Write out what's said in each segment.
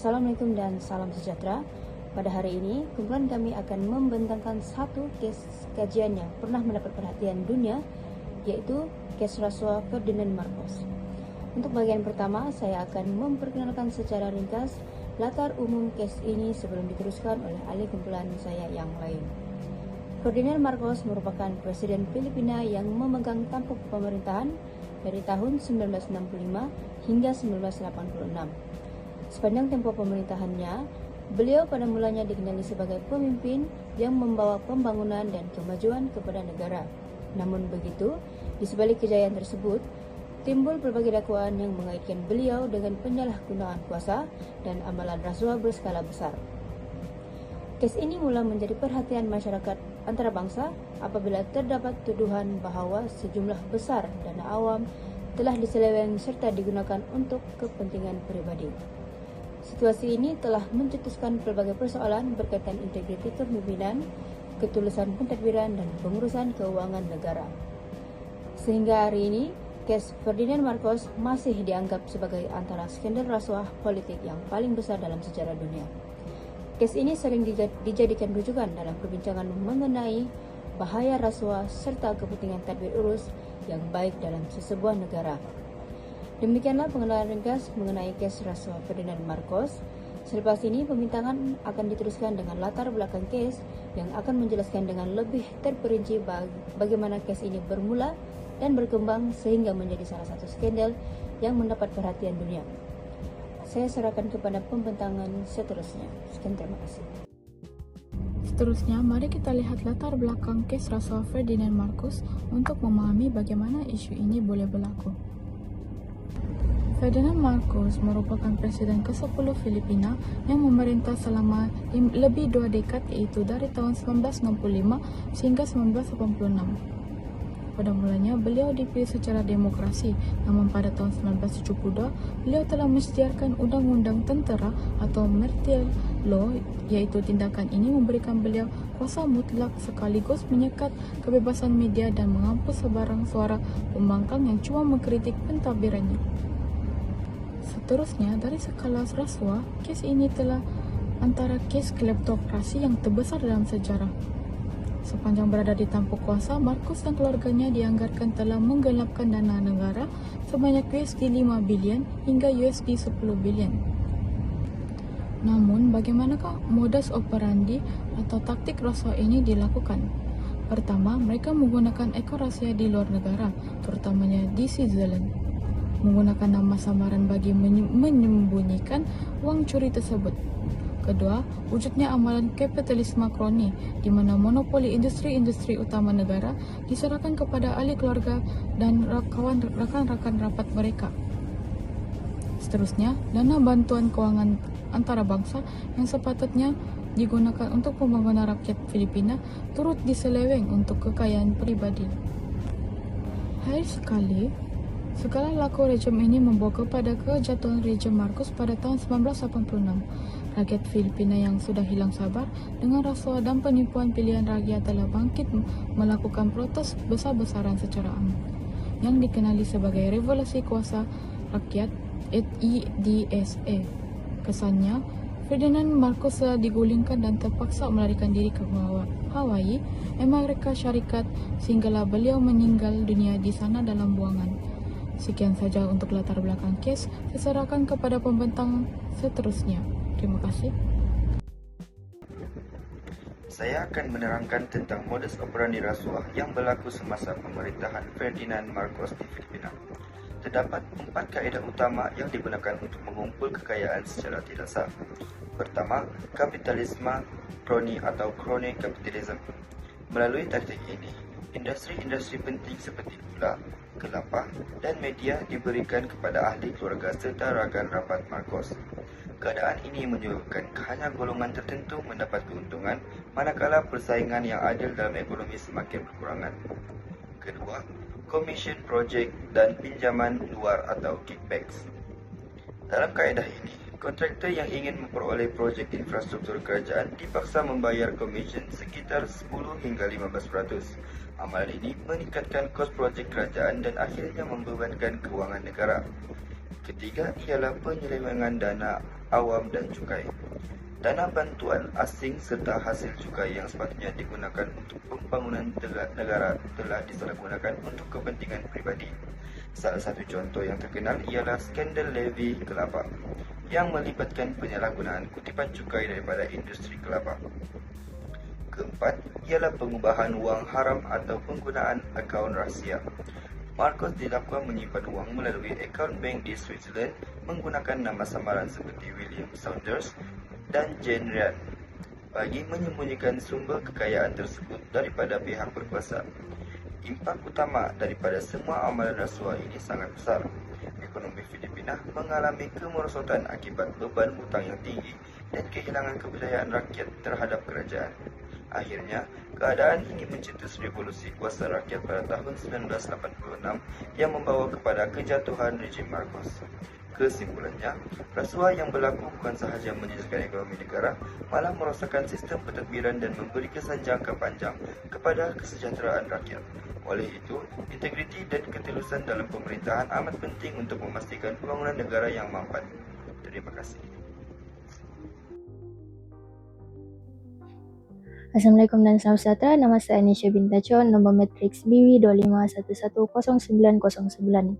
Assalamualaikum dan salam sejahtera. Pada hari ini, kumpulan kami akan membentangkan satu kes kajian yang pernah mendapat perhatian dunia, yaitu kes rasuah Ferdinand Marcos. Untuk bagian pertama, saya akan memperkenalkan secara ringkas latar umum kes ini sebelum diteruskan oleh ahli kumpulan saya yang lain. Ferdinand Marcos merupakan presiden Filipina yang memegang tampuk pemerintahan dari tahun 1965 hingga 1986. Sepanjang tempo pemerintahannya, beliau pada mulanya dikenali sebagai pemimpin yang membawa pembangunan dan kemajuan kepada negara. Namun begitu, di sebalik kejayaan tersebut, timbul berbagai dakwaan yang mengaitkan beliau dengan penyalahgunaan kuasa dan amalan rasuah berskala besar. Kes ini mula menjadi perhatian masyarakat antarabangsa apabila terdapat tuduhan bahwa sejumlah besar dana awam telah diseleweng serta digunakan untuk kepentingan pribadi. Situasi ini telah mencetuskan berbagai persoalan berkaitan integriti kepemimpinan, ketulusan pentadbiran, dan pengurusan keuangan negara. Sehingga hari ini, kes Ferdinand Marcos masih dianggap sebagai antara skandal rasuah politik yang paling besar dalam sejarah dunia. Kes ini sering dijadikan rujukan dalam perbincangan mengenai bahaya rasuah serta kepentingan tadbir urus yang baik dalam sesebuah negara. Demikianlah pengenalan ringkas mengenai kes rasuah Ferdinand Marcos. Selepas ini, pembintangan akan diteruskan dengan latar belakang kes yang akan menjelaskan dengan lebih terperinci bagaimana kes ini bermula dan berkembang sehingga menjadi salah satu skandal yang mendapat perhatian dunia. Saya serahkan kepada pembentangan seterusnya. Sekian, terima kasih. Seterusnya, mari kita lihat latar belakang kes rasuah Ferdinand Marcos untuk memahami bagaimana isu ini boleh berlaku. Ferdinand Marcos merupakan presiden ke-10 Filipina yang memerintah selama lebih 2 dekad, yaitu dari tahun 1965 sehingga 1986. Pada mulanya, beliau dipilih secara demokrasi, namun pada tahun 1972, beliau telah mensediakan undang-undang tentera atau martial law, yaitu tindakan ini memberikan beliau kuasa mutlak sekaligus menyekat kebebasan media dan menghapus sebarang suara pembangkang yang cuma mengkritik pentadbirannya. Seterusnya, dari skala rasuah, kes ini telah antara kes kleptokrasi yang terbesar dalam sejarah. Sepanjang berada di tampuk kuasa, Marcos dan keluarganya dianggarkan telah menggelapkan dana negara sebanyak USD 5 bilion hingga USD 10 bilion. Namun, bagaimanakah modus operandi atau taktik rasuah ini dilakukan? Pertama, mereka menggunakan ekor rahasia di luar negara, terutamanya di Switzerland, menggunakan nama samaran bagi menyembunyikan uang curi tersebut. Kedua, wujudnya amalan kapitalisme kroni, di mana monopoli industri-industri utama negara diserahkan kepada ahli keluarga dan rakan-rakan rapat mereka. Seterusnya, dana bantuan keuangan antarabangsa yang sepatutnya digunakan untuk pembangunan rakyat Filipina turut diseleweng untuk kekayaan pribadi. Hari sekali, segala laku rejim ini membawa kepada kejatuhan rejim Marcos pada tahun 1986. Rakyat Filipina yang sudah hilang sabar dengan rasuah dan penipuan pilihan rakyat telah bangkit melakukan protes besar-besaran secara aman, yang dikenali sebagai Revolusi Kuasa Rakyat (EDSA). Kesannya, Ferdinand Marcos telah digulingkan dan terpaksa melarikan diri ke Hawaii, Amerika Syarikat, sehinggalah beliau meninggal dunia di sana dalam buangan. Sekian saja untuk latar belakang kes. Saya serahkan kepada pembentang seterusnya. Terima kasih. Saya akan menerangkan tentang modus operandi rasuah yang berlaku semasa pemerintahan Ferdinand Marcos di Filipina. Terdapat 4 kaedah utama yang digunakan untuk mengumpul kekayaan secara tidak sah. Pertama, kapitalisme kroni atau crony capitalism. Melalui taktik ini, industri-industri penting seperti gula, kelapa, dan media diberikan kepada ahli keluarga serta rakan rapat Marcos. Keadaan ini menyebabkan hanya golongan tertentu mendapat keuntungan, manakala persaingan yang adil dalam ekonomi semakin berkurangan. Kedua, komision projek dan pinjaman luar atau kickbacks. Dalam kaedah ini, kontraktor yang ingin memperoleh projek infrastruktur kerajaan dipaksa membayar komision sekitar 10 hingga 15%. Amalan ini meningkatkan kos projek kerajaan dan akhirnya membebankan keuangan negara. ketiga ialah penyelewengan dana awam dan cukai. Dana bantuan asing serta hasil cukai yang sepatutnya digunakan untuk pembangunan negara telah disalahgunakan untuk kepentingan pribadi. Salah satu contoh yang terkenal ialah skandal levy kelapa yang melibatkan penyalahgunaan kutipan cukai daripada industri kelapa. Keempat ialah pengubahan wang haram atau penggunaan akaun rahsia. Marcos didakwa menyimpan wang melalui akaun bank di Switzerland menggunakan nama samaran seperti William Saunders dan Jane Ryan bagi menyembunyikan sumber kekayaan tersebut daripada pihak berkuasa. Impak utama daripada semua amalan rasuah ini sangat besar. Ekonomi Filipina mengalami kemerosotan akibat beban hutang yang tinggi dan kehilangan kepercayaan rakyat terhadap kerajaan. Akhirnya, keadaan ini mencetus revolusi kuasa rakyat pada tahun 1986 yang membawa kepada kejatuhan rejim Marcos. Kesimpulannya, rasuah yang berlaku bukan sahaja menjejaskan ekonomi negara, malah merosakkan sistem pentadbiran dan memberi kesan jangka panjang kepada kesejahteraan rakyat. Oleh itu, integriti dan ketulusan dalam pemerintahan amat penting untuk memastikan pembangunan negara yang mampat. Terima kasih. Assalamualaikum dan salam sejahtera. Nama saya Nisha Binta Chon, nombor matriks BW 25110909.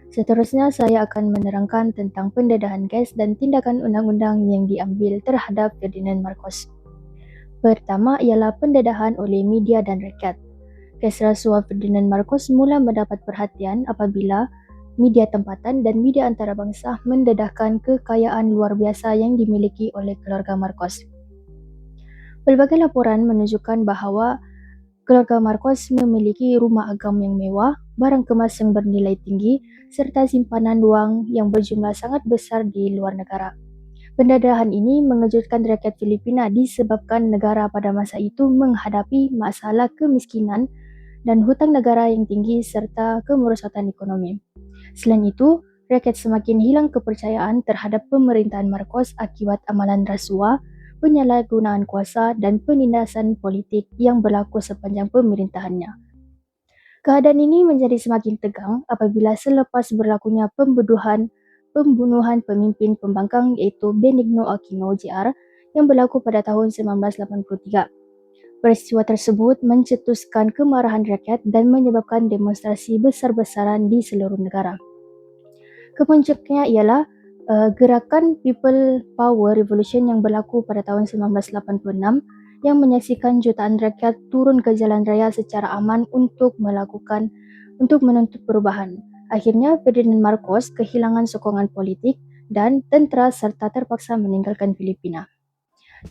Seterusnya, saya akan menerangkan tentang pendedahan kes dan tindakan undang-undang yang diambil terhadap Ferdinand Marcos. Pertama ialah pendedahan oleh media dan rakyat. Kes rasuah Ferdinand Marcos mula mendapat perhatian apabila media tempatan dan media antarabangsa mendedahkan kekayaan luar biasa yang dimiliki oleh keluarga Marcos. Berbagai laporan menunjukkan bahawa keluarga Marcos memiliki rumah agam yang mewah, barang kemas yang bernilai tinggi, serta simpanan wang yang berjumlah sangat besar di luar negara. Pendedahan ini mengejutkan rakyat Filipina disebabkan negara pada masa itu menghadapi masalah kemiskinan dan hutang negara yang tinggi serta kemerosotan ekonomi. Selain itu, rakyat semakin hilang kepercayaan terhadap pemerintahan Marcos akibat amalan rasuah, penyalahgunaan kuasa dan penindasan politik yang berlaku sepanjang pemerintahannya. Keadaan ini menjadi semakin tegang apabila selepas berlakunya pembunuhan pemimpin pembangkang iaitu Benigno Aquino Jr. yang berlaku pada tahun 1983. Peristiwa tersebut mencetuskan kemarahan rakyat dan menyebabkan demonstrasi besar-besaran di seluruh negara. Kepuncaknya ialah gerakan People Power Revolution yang berlaku pada tahun 1986 yang menyaksikan jutaan rakyat turun ke jalan raya secara aman untuk menuntut perubahan. Akhirnya Ferdinand Marcos kehilangan sokongan politik dan tentera serta terpaksa meninggalkan Filipina.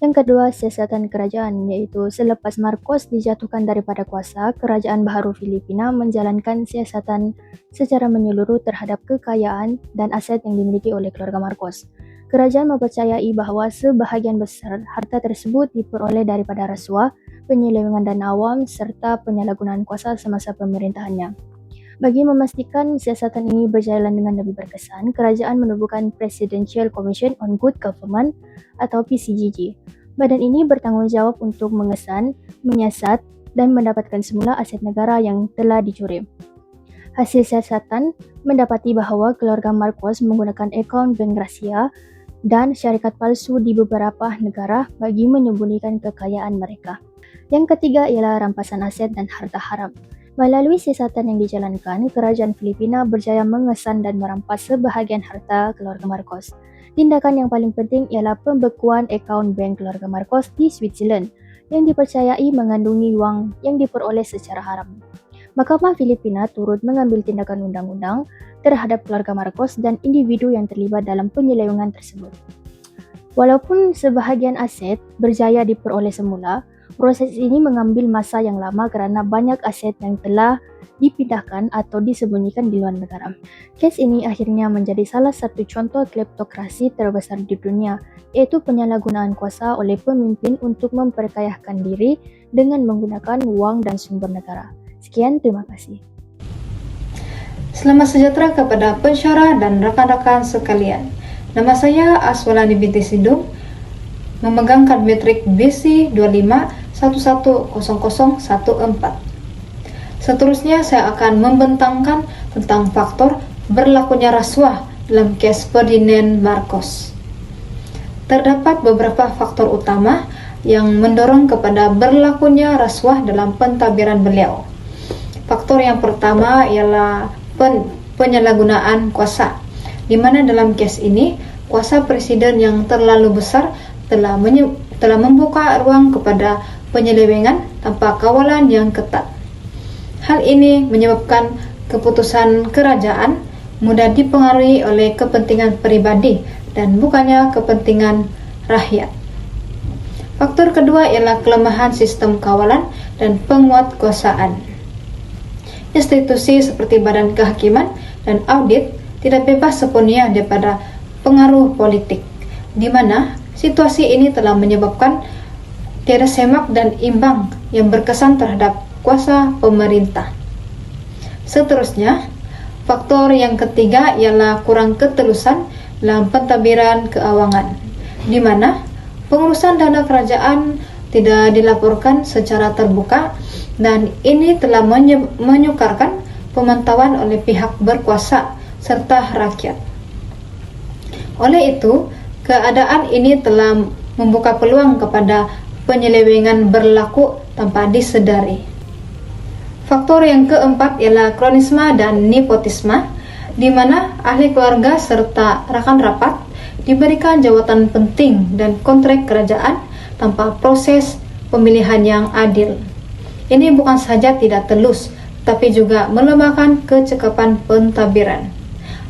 Yang kedua, siasatan kerajaan, iaitu selepas Marcos dijatuhkan daripada kuasa, kerajaan baharu Filipina menjalankan siasatan secara menyeluruh terhadap kekayaan dan aset yang dimiliki oleh keluarga Marcos. Kerajaan mempercayai bahawa sebahagian besar harta tersebut diperoleh daripada rasuah, penyelewengan dana awam serta penyalahgunaan kuasa semasa pemerintahannya. Bagi memastikan siasatan ini berjalan dengan lebih berkesan, kerajaan menubuhkan Presidential Commission on Good Government atau PCGG. Badan ini bertanggungjawab untuk mengesan, menyiasat dan mendapatkan semula aset negara yang telah dicuri. Hasil siasatan mendapati bahawa keluarga Marcos menggunakan akaun bank rahsia dan syarikat palsu di beberapa negara bagi menyembunyikan kekayaan mereka. Yang ketiga ialah rampasan aset dan harta haram. Melalui siasatan yang dijalankan, kerajaan Filipina berjaya mengesan dan merampas sebahagian harta keluarga Marcos. Tindakan yang paling penting ialah pembekuan akaun bank keluarga Marcos di Switzerland yang dipercayai mengandungi wang yang diperoleh secara haram. Mahkamah Filipina turut mengambil tindakan undang-undang terhadap keluarga Marcos dan individu yang terlibat dalam penyelewengan tersebut. Walaupun sebahagian aset berjaya diperoleh semula, proses ini mengambil masa yang lama kerana banyak aset yang telah dipindahkan atau disembunyikan di luar negara. Kes ini akhirnya menjadi salah satu contoh kleptokrasi terbesar di dunia, iaitu penyalahgunaan kuasa oleh pemimpin untuk memperkayakan diri dengan menggunakan wang dan sumber negara. Sekian, terima kasih. Selamat sejahtera kepada pensyarah dan rakan-rakan sekalian. Nama saya Aswalani binti Sidung, memegang kad metrik BC 25110014. Seterusnya saya akan membentangkan tentang faktor berlakunya rasuah dalam kes Ferdinand Marcos. Terdapat beberapa faktor utama yang mendorong kepada berlakunya rasuah dalam pentadbiran beliau. Faktor yang pertama ialah penyalahgunaan kuasa, di mana dalam kes ini kuasa presiden yang terlalu besar telah membuka ruang kepada penyelewengan tanpa kawalan yang ketat. Hal ini menyebabkan keputusan kerajaan mudah dipengaruhi oleh kepentingan pribadi dan bukannya kepentingan rakyat. Faktor kedua ialah kelemahan sistem kawalan dan penguatkuasaan. Institusi seperti Badan Kehakiman dan Audit tidak bebas sepenuhnya daripada pengaruh politik, di mana situasi ini telah menyebabkan tiada semak dan imbang yang berkesan terhadap kuasa pemerintah. Seterusnya, faktor yang ketiga ialah kurang ketulusan dalam pentadbiran keuangan, di mana pengurusan dana kerajaan tidak dilaporkan secara terbuka dan ini telah menyukarkan pemantauan oleh pihak berkuasa serta rakyat. Oleh itu, keadaan ini telah membuka peluang kepada penyelewengan berlaku tanpa disedari. Faktor yang keempat ialah kronisme dan nepotisme, di mana ahli keluarga serta rakan rapat diberikan jawatan penting dan kontrak kerajaan tanpa proses pemilihan yang adil. Ini bukan saja tidak telus, tapi juga melemahkan kecekapan pentadbiran.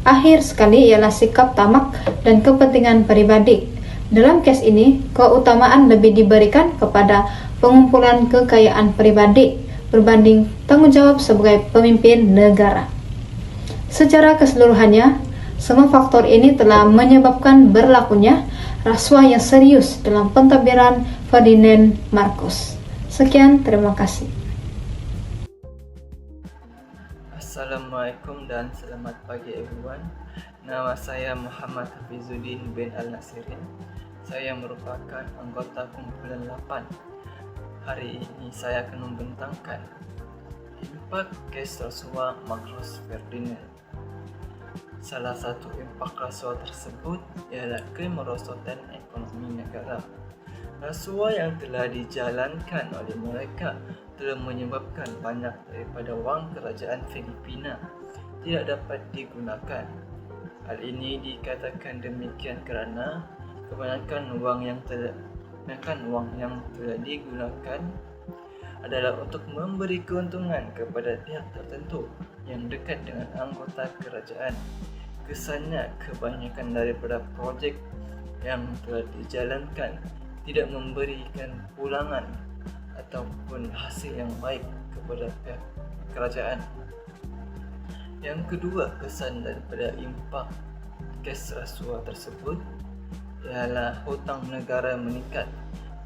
Akhir sekali ialah sikap tamak dan kepentingan pribadi. Dalam kes ini, keutamaan lebih diberikan kepada pengumpulan kekayaan pribadi berbanding tanggung jawab sebagai pemimpin negara. Secara keseluruhannya, semua faktor ini telah menyebabkan berlakunya rasuah yang serius dalam pentadbiran Ferdinand Marcos. Sekian, terima kasih. Assalamualaikum dan selamat pagi everyone. Nama saya Muhammad Hafizuddin bin Al-Nasirin. Saya merupakan anggota kumpulan 8. Hari ini saya akan membentangkan impak kes rasuah Marcos Ferdinand. Salah satu impak rasuah tersebut ialah kemerosotan ekonomi negara. Rasuah yang telah dijalankan oleh mereka telah menyebabkan banyak daripada wang kerajaan Filipina tidak dapat digunakan. Hal ini dikatakan demikian kerana kebanyakan wang yang telah digunakan adalah untuk memberi keuntungan kepada pihak tertentu yang dekat dengan anggota kerajaan. Kesannya kebanyakan daripada projek yang telah dijalankan tidak memberikan pulangan ataupun hasil yang baik kepada pihak kerajaan. Yang kedua, kesan daripada impak kes rasuah tersebut ialah hutang negara meningkat.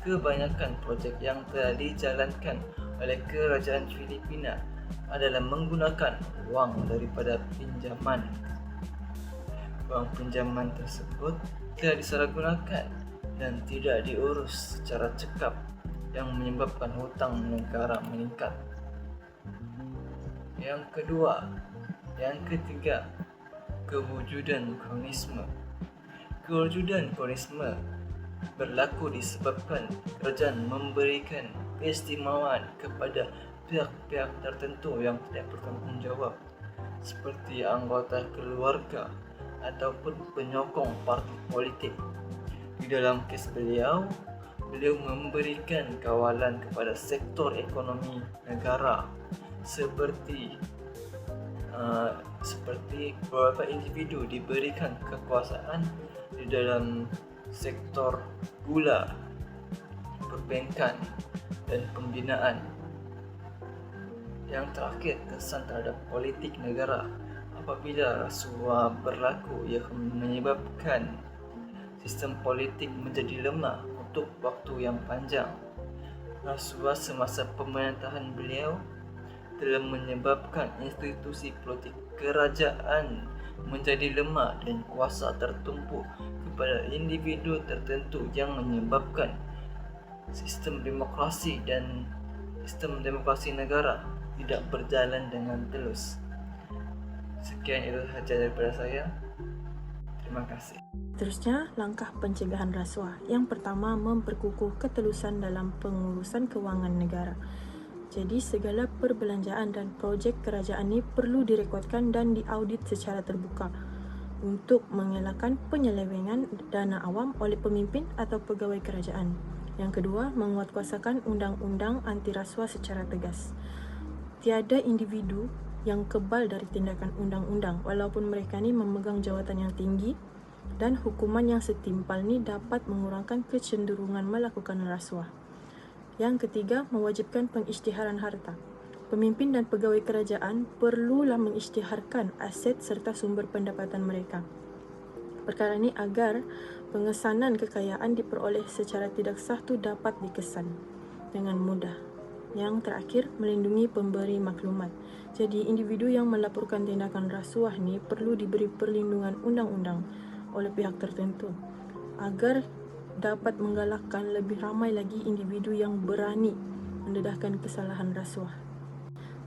Kebanyakan projek yang telah dijalankan oleh kerajaan Filipina adalah menggunakan wang daripada pinjaman. Wang pinjaman tersebut telah disalahgunakan dan tidak diurus secara cekap yang menyebabkan hutang negara meningkat. Yang ketiga, kewujudan kronisme. Kewujudan kronisme berlaku disebabkan kerajaan memberikan keistimewaan kepada pihak-pihak tertentu yang tidak bertanggungjawab seperti anggota keluarga ataupun penyokong parti politik. Di dalam kes beliau memberikan kawalan kepada sektor ekonomi negara seperti beberapa individu diberikan kekuasaan di dalam sektor gula, perbankan dan pembinaan. Yang terakhir, kesan terhadap politik negara. Apabila rasuah berlaku, ia menyebabkan sistem politik menjadi lemah untuk waktu yang panjang. Rasuah semasa pemerintahan beliau telah menyebabkan institusi politik kerajaan menjadi lemah dan kuasa tertumpuk kepada individu tertentu yang menyebabkan sistem demokrasi negara tidak berjalan dengan telus. Sekian itu sahaja daripada saya. Terima kasih. Seterusnya, langkah pencegahan rasuah. Yang pertama, memperkukuh ketelusan dalam pengurusan kewangan negara. Jadi, segala perbelanjaan dan projek kerajaan ini perlu direkuatkan dan diaudit secara terbuka untuk mengelakkan penyelewengan dana awam oleh pemimpin atau pegawai kerajaan. Yang kedua, menguatkuasakan undang-undang anti rasuah secara tegas. Tiada individu yang kebal dari tindakan undang-undang walaupun mereka ni memegang jawatan yang tinggi, dan hukuman yang setimpal ni dapat mengurangkan kecenderungan melakukan rasuah. Yang ketiga, mewajibkan pengisytiharan harta. Pemimpin dan pegawai kerajaan perlulah mengisytiharkan aset serta sumber pendapatan mereka. Perkara ini agar pengesanan kekayaan diperoleh secara tidak sah tu dapat dikesan dengan mudah. Yang terakhir, melindungi pemberi maklumat. Jadi, individu yang melaporkan tindakan rasuah ni perlu diberi perlindungan undang-undang oleh pihak tertentu agar dapat menggalakkan lebih ramai lagi individu yang berani mendedahkan kesalahan rasuah.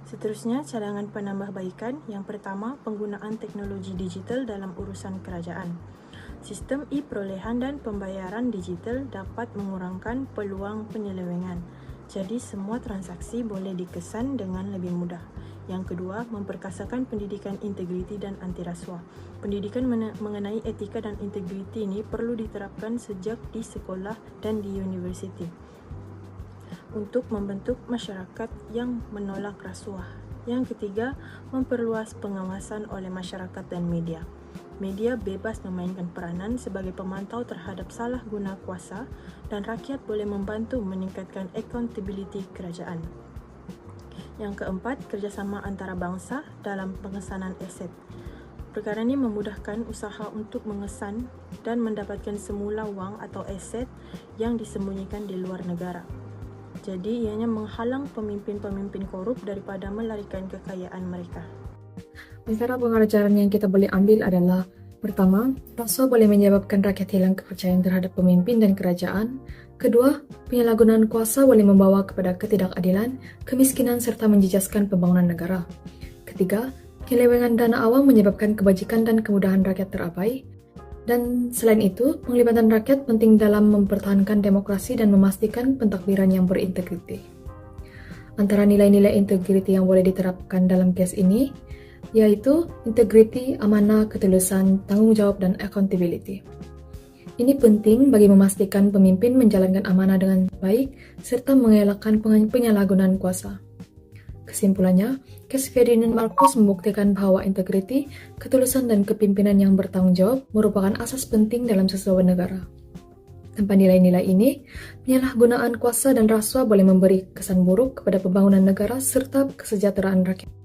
Seterusnya, cadangan penambahbaikan. Yang pertama, penggunaan teknologi digital dalam urusan kerajaan. Sistem e-perolehan dan pembayaran digital dapat mengurangkan peluang penyelewengan. Jadi, semua transaksi boleh dikesan dengan lebih mudah. Yang kedua, memperkasakan pendidikan integriti dan anti rasuah. Pendidikan mengenai etika dan integriti ini perlu diterapkan sejak di sekolah dan di universiti untuk membentuk masyarakat yang menolak rasuah. Yang ketiga, memperluas pengawasan oleh masyarakat dan media. Media bebas memainkan peranan sebagai pemantau terhadap salah guna kuasa dan rakyat boleh membantu meningkatkan accountability kerajaan. Yang keempat, kerjasama antara bangsa dalam pengesanan aset. Perkara ini memudahkan usaha untuk mengesan dan mendapatkan semula wang atau aset yang disembunyikan di luar negara. Jadi, ianya menghalang pemimpin-pemimpin korup daripada melarikan kekayaan mereka. Antara pengajaran yang kita boleh ambil adalah: pertama, rasuah boleh menyebabkan rakyat hilang kepercayaan terhadap pemimpin dan kerajaan. Kedua, penyalahgunaan kuasa boleh membawa kepada ketidakadilan, kemiskinan serta menjejaskan pembangunan negara. Ketiga, penyelewengan dana awam menyebabkan kebajikan dan kemudahan rakyat terabai. Dan selain itu, penglibatan rakyat penting dalam mempertahankan demokrasi dan memastikan pentadbiran yang berintegriti. Antara nilai-nilai integriti yang boleh diterapkan dalam kes ini yaitu integriti, amanah, ketulusan, tanggung jawab, dan accountability. Ini penting bagi memastikan pemimpin menjalankan amanah dengan baik serta mengelakkan penyalahgunaan kuasa. Kesimpulannya, kes Ferdinand Marcos membuktikan bahwa integriti, ketulusan, dan kepimpinan yang bertanggung jawab merupakan asas penting dalam sebuah negara. Tanpa nilai-nilai ini, penyalahgunaan kuasa dan rasuah boleh memberi kesan buruk kepada pembangunan negara serta kesejahteraan rakyat.